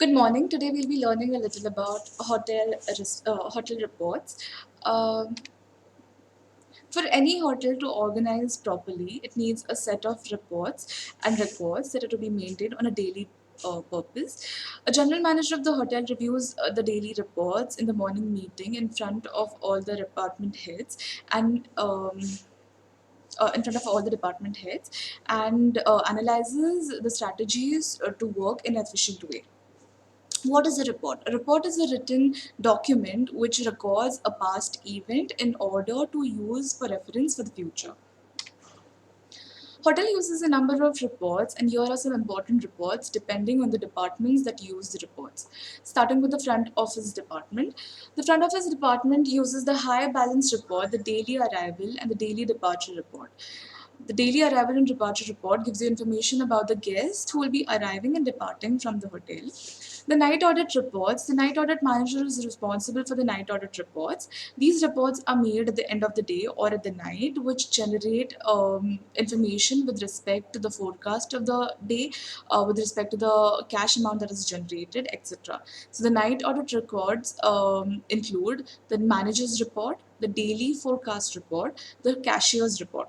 Good morning. Today we'll be learning a little about hotel reports. Um, for any hotel to organize properly, it needs a set of reports and records that are to be maintained on a daily purpose. A general manager of the hotel reviews the daily reports in the morning meeting in front of all the department heads and in front of all the department heads and analyzes the strategies to work in an efficient way. What is a report? A report is a written document which records a past event in order to use for reference for the future. Hotel uses a number of reports, and here are some important reports depending on the departments that use the reports. Starting with the front office department. The front office department uses the high balance report, the daily arrival, and the daily departure report. The daily arrival and departure report gives you information about the guests who will be arriving and departing from the hotel. The night audit reports. The night audit manager is responsible for the night audit reports. These reports are made at the end of the day or at the night, which generate information with respect to the forecast of the day, with respect to the cash amount that is generated, etc. So the night audit records include the manager's report, the daily forecast report, the cashier's report.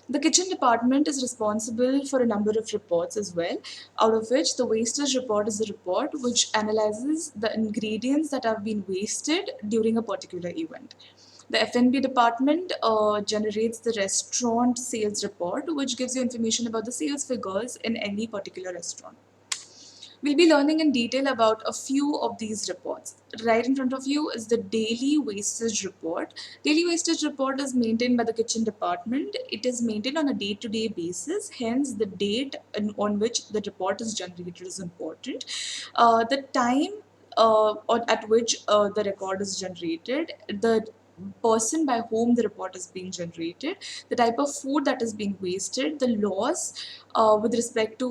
The kitchen department is responsible for a number of reports as well, out of which the wastage report is a report which analyzes the ingredients that have been wasted during a particular event. The F&B department generates the restaurant sales report, which gives you information about the sales figures in any particular restaurant. We'll be learning in detail about a few of these reports. Right in front of you is the daily wastage report. Daily wastage report is maintained by the kitchen department. It is maintained on a day-to-day basis, hence the date on which the report is generated is important. The time at which the record is generated, the person by whom the report is being generated, the type of food that is being wasted, the loss with respect to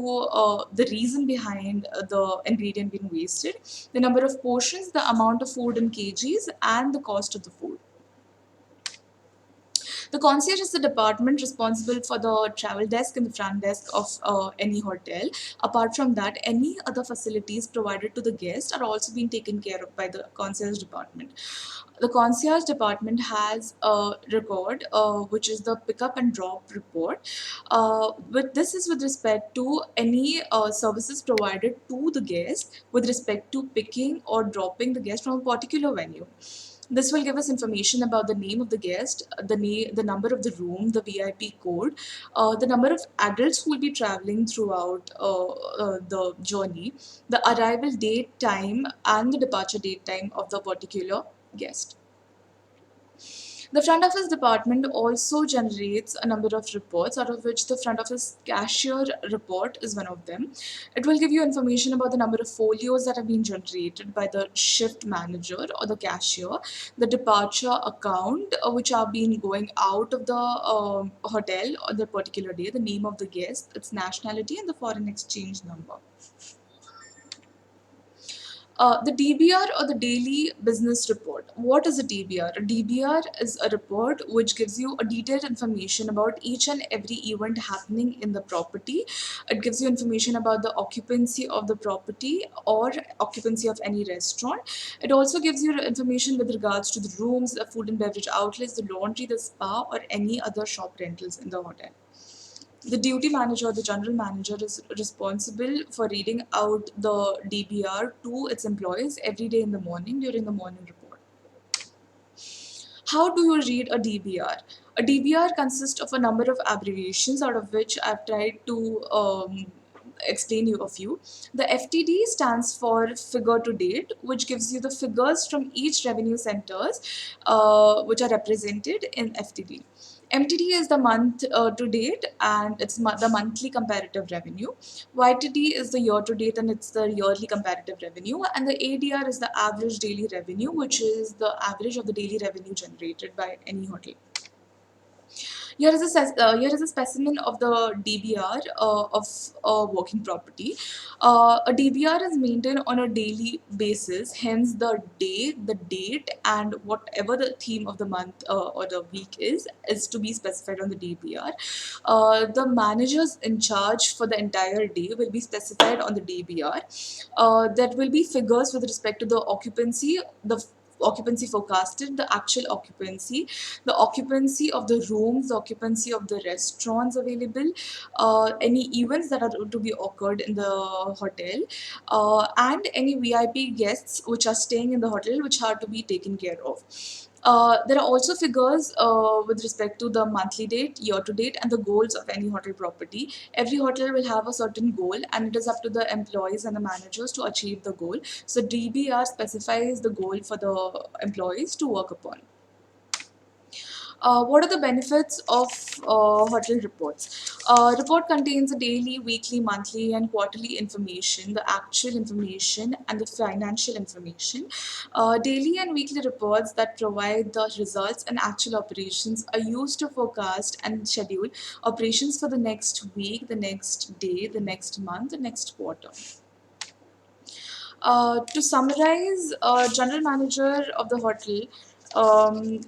the reason behind the ingredient being wasted, the number of portions, the amount of food in kgs, and the cost of the food. The concierge is the department responsible for the travel desk and the front desk of any hotel. Apart from that, any other facilities provided to the guest are also being taken care of by the concierge department. The concierge department has a record, which is the pickup and drop report. But this is with respect to any services provided to the guest with respect to picking or dropping the guest from a particular venue. This will give us information about the name of the guest, the number of the room, the VIP code, the number of adults who will be traveling throughout the journey, the arrival date, time, and the departure date time of the particular guest. The front office department also generates a number of reports, out of which the front office cashier report is one of them. It will give you information about the number of folios that have been generated by the shift manager or the cashier, the departure account which are being going out of the hotel on the particular day, the name of the guest, its nationality, and the foreign exchange number. The DBR or the Daily Business Report. What is a DBR? A DBR is a report which gives you a detailed information about each and every event happening in the property. It gives you information about the occupancy of the property or occupancy of any restaurant. It also gives you information with regards to the rooms, the food and beverage outlets, the laundry, the spa, or any other shop rentals in the hotel. The duty manager or the general manager is responsible for reading out the DBR to its employees every day in the morning during the morning report. How do you read a DBR? A DBR consists of a number of abbreviations, out of which I've tried to explain you a few. The FTD stands for figure to date, which gives you the figures from each revenue centers which are represented in FTD. MTD is the month to date, and it's the monthly comparative revenue. YTD is the year to date, and it's the yearly comparative revenue. And the ADR is the average daily revenue, which is the average of the daily revenue generated by any hotel. Here is a specimen of the DBR of a working property. A DBR is maintained on a daily basis, hence the day, the date, and whatever the theme of the month or the week is to be specified on the DBR. The managers in charge for the entire day will be specified on the DBR. There will be figures with respect to the occupancy, the occupancy forecasted, the actual occupancy, the occupancy of the rooms, the occupancy of the restaurants available, any events that are to be occurred in the hotel, and any VIP guests which are staying in the hotel which are to be taken care of. There are also figures with respect to the monthly date, year to date, and the goals of any hotel property. Every hotel will have a certain goal, and it is up to the employees and the managers to achieve the goal. So DBR specifies the goal for the employees to work upon. What are the benefits of hotel reports? Report contains the daily, weekly, monthly, and quarterly information, the actual information, and the financial information. Daily and weekly reports that provide the results and actual operations are used to forecast and schedule operations for the next week, the next day, the next month, the next quarter. To summarize, general manager of the hotel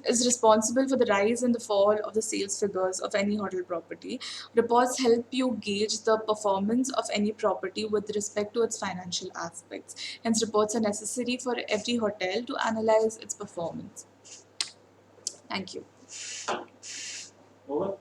is responsible for the rise and the fall of the sales figures of any hotel property. Reports help you gauge the performance of any property with respect to its financial aspects. Hence, reports are necessary for every hotel to analyze its performance. Thank you. Over.